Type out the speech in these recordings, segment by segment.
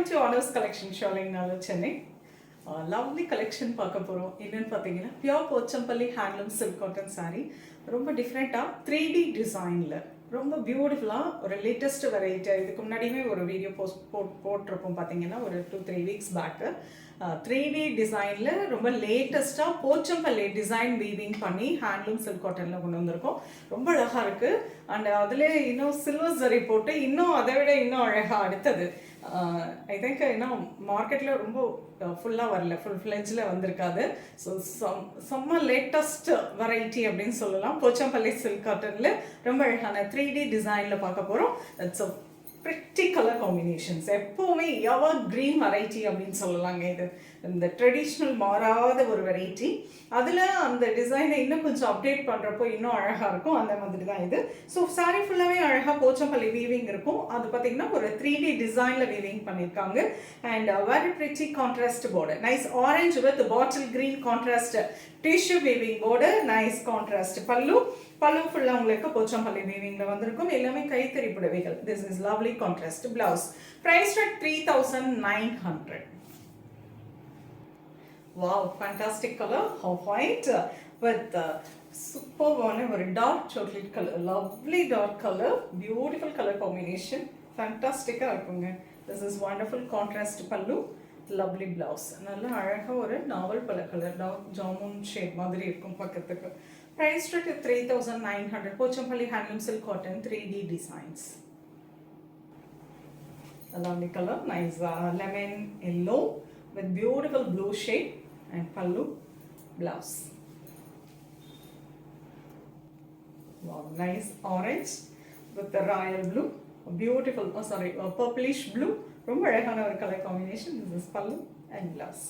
Welcome to honours collection ஷாலிங் நாலு Chennai. Lovely collection பார்க்க போகிறோம். என்னென்னு பார்த்தீங்கன்னா pure Pochampalli handloom silk cotton sari. ரொம்ப டிஃப்ரெண்ட்டாக 3D டிசைனில் ரொம்ப பியூட்டிஃபுல்லாக ஒரு லேட்டஸ்ட் வெரைட்டி. இதுக்கு முன்னாடியுமே ஒரு வீடியோ போட்டிருப்போம் பார்த்தீங்கன்னா ஒரு 2-3 வீக்ஸ் பேக்கு. 3D டிசைனில் ரொம்ப லேட்டஸ்ட்டாக போச்சம்பள்ளி டிசைன் வீவிங் பண்ணி ஹேண்ட்லூம் சில்க் காட்டனில் கொண்டு வந்திருக்கோம். ரொம்ப அழகாக இருக்குது. அண்ட் அதில் இன்னும் சில்வர் ஜரி போட்டு இன்னும் அதை விட இன்னும் அழகாக அடுத்தது ஐ திங்க் இன்னும் மார்க்கெட்டில் ரொம்ப ஃபுல்லாக வரல, ஃபுல் ஃப்ளெஜில் வந்திருக்காது. ஸோ செம்ம லேட்டஸ்ட் வெரைட்டி அப்படின்னு சொல்லலாம். போச்சம்பள்ளி சில்க் காட்டனில் ரொம்ப அழகான 3D டிசைனில் பார்க்க போகிறோம். It's pretty colour combinations. எப்போவுமே எவர் கிரீன் வெரைட்டி அப்படின்னு சொல்லலாங்க. இது இந்த ட்ரெடிஷ்னல் மாறாத ஒரு வெரைட்டி. அதில் அந்த டிசைனை இன்னும் கொஞ்சம் அப்டேட் பண்ணுறப்போ இன்னும் அழகாக இருக்கும். அந்த மாதிரி தான் இது. ஸோ சாரீ ஃபுல்லாகவே அழகாக போச்சம்பள்ளி வீவிங் இருக்கும். அது பார்த்திங்கன்னா ஒரு 3D டிசைனில் வீவிங் பண்ணியிருக்காங்க. And very pretty contrast border, nice orange with bottle green contrast tissue weaving border, nice contrast pallu ஃபுல்லாக உங்களுக்கு போச்சம்பள்ளி வீவிங்கில் வந்திருக்கும். எல்லாமே கைத்தறி புடவைகள். This is lovely contrast blouse. Price at 3,900. Wow, fantastic colour of white with சூப்பர்வான ஒரு dark chocolate colour. Lovely dark colour, beautiful colour combination. ஃபேண்டாஸ்டிக்காக இருக்குங்க. This is wonderful contrast pallu, lovely blouse. நல்லா அழகாக ஒரு நாவல் பல கலர் டார்க் ஜாமுன் ஷேட் மாதிரி இருக்கும் பக்கத்துக்கு. Price rate is 3,900. Pochampally handloom silk cotton 3D designs. A lovely color, nice lemon yellow with beautiful blue shade and pallu blouse. Wow, nice orange with the royal blue, beautiful. Purplish blue. ரொம்ப அழகான ஒரு colour combination. This is pallu and blouse.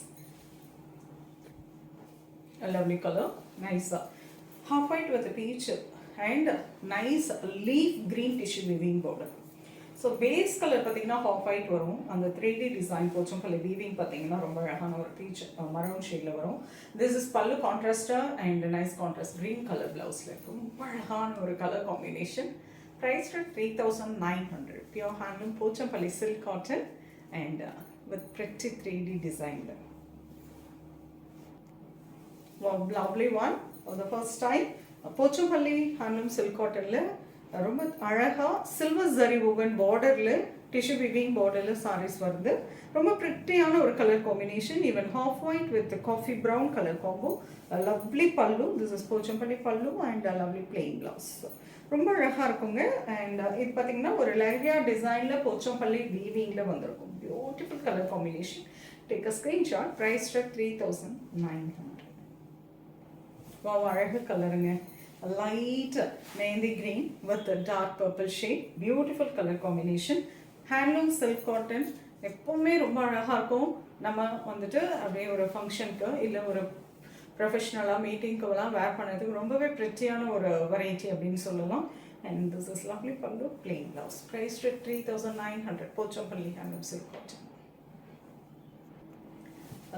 A lovely color, nice. Half white with a peach and nice leaf green tissue weaving border. So base color பார்த்தீங்கன்னா half white வரும். அந்த 3D design Pochampalli weaving பார்த்தீங்கன்னா ரொம்ப அழகான ஒரு peach maroon shade வரும். This is pallu contrast and nice contrast green color blouse ல இருக்கும். ரொம்ப அழகான ஒரு color combination. Price at 3,900. Pure handloom Pochampalli silk cotton and with pretty 3D design. Wow, lovely one. For the first time Pochampalli handloom silk காட்டனில் ரொம்ப அழகாக silver zari oven பார்டரில் tissue weaving பார்டரில் சாரீஸ் வருது. ரொம்ப ப்ரிட்டியான ஒரு colour combination. Even half white with coffee brown colour combo. Lovely பல்லு. This is Pochampalli பல்லு அண்ட் லவ்லி பிளெயின் பிளவுஸ். ரொம்ப அழகாக இருக்குங்க. அண்ட் இது பார்த்தீங்கன்னா ஒரு லெஹரியா டிசைனில் போச்சம்பள்ளி வீவிங்கில் வந்திருக்கும். Beautiful colour combination. Take a screenshot. Price at 3,900. அழகு கலருங்க. Light mehndi green with dark purple shade. Beautiful colour combination. Handloom silk cotton எப்போவுமே ரொம்ப அழகாக இருக்கும். நம்ம வந்துட்டு அப்படியே ஒரு ஃபங்க்ஷனுக்கு இல்லை ஒரு ப்ரொஃபஷ்னலாக மீட்டிங்க்குலாம் வேர் பண்ணதுக்கு ரொம்பவே ப்ரிட்டியான ஒரு வெரைட்டி அப்படின்னு சொல்லலாம். And this is lovely pallu plain blouse. Price 3,900. Pochampally handloom silk cotton.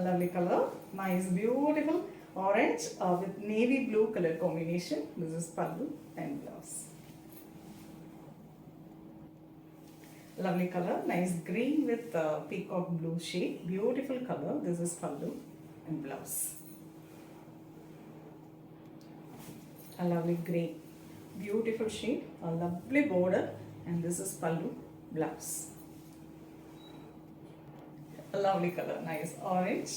Lovely colour, nice beautiful orange with navy blue color combination. This is pallu and blouse. Lovely color, nice green with peacock blue shade. Beautiful color. This is pallu and blouse. A lovely green, beautiful shade, a lovely border, and this is pallu blouse. A lovely color, nice orange,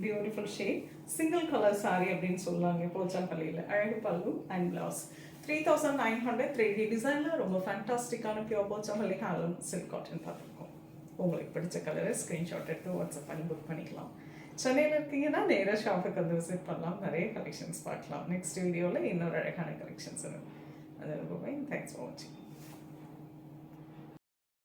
beautiful shade. Single colour sari அப்படின்னு சொல்லுவாங்க போச்சம்பள்ளியில். அழகு பல்லு and blouse. 3,900. 3D டிசைனில் ரொம்ப ஃபேண்டாஸ்டிக்கான pure Pochampally handloom silk cotton பார்த்துருக்கோம். உங்களுக்கு பிடிச்ச கலரை ஸ்க்ரீன்ஷாட் எடுத்து வாட்ஸ்அப் பண்ணி புக் பண்ணிக்கலாம். சென்னையில் இருக்கீங்கன்னா நேராக ஷாப்புக்கு வந்து விசிட் பண்ணலாம். நிறைய கலெக்ஷன்ஸ் பார்க்கலாம். நெக்ஸ்ட் வீடியோவில் இன்னொரு அழகான கலெக்ஷன்ஸ். அது தேங்க்ஸ் ஃபார் வாட்சிங்.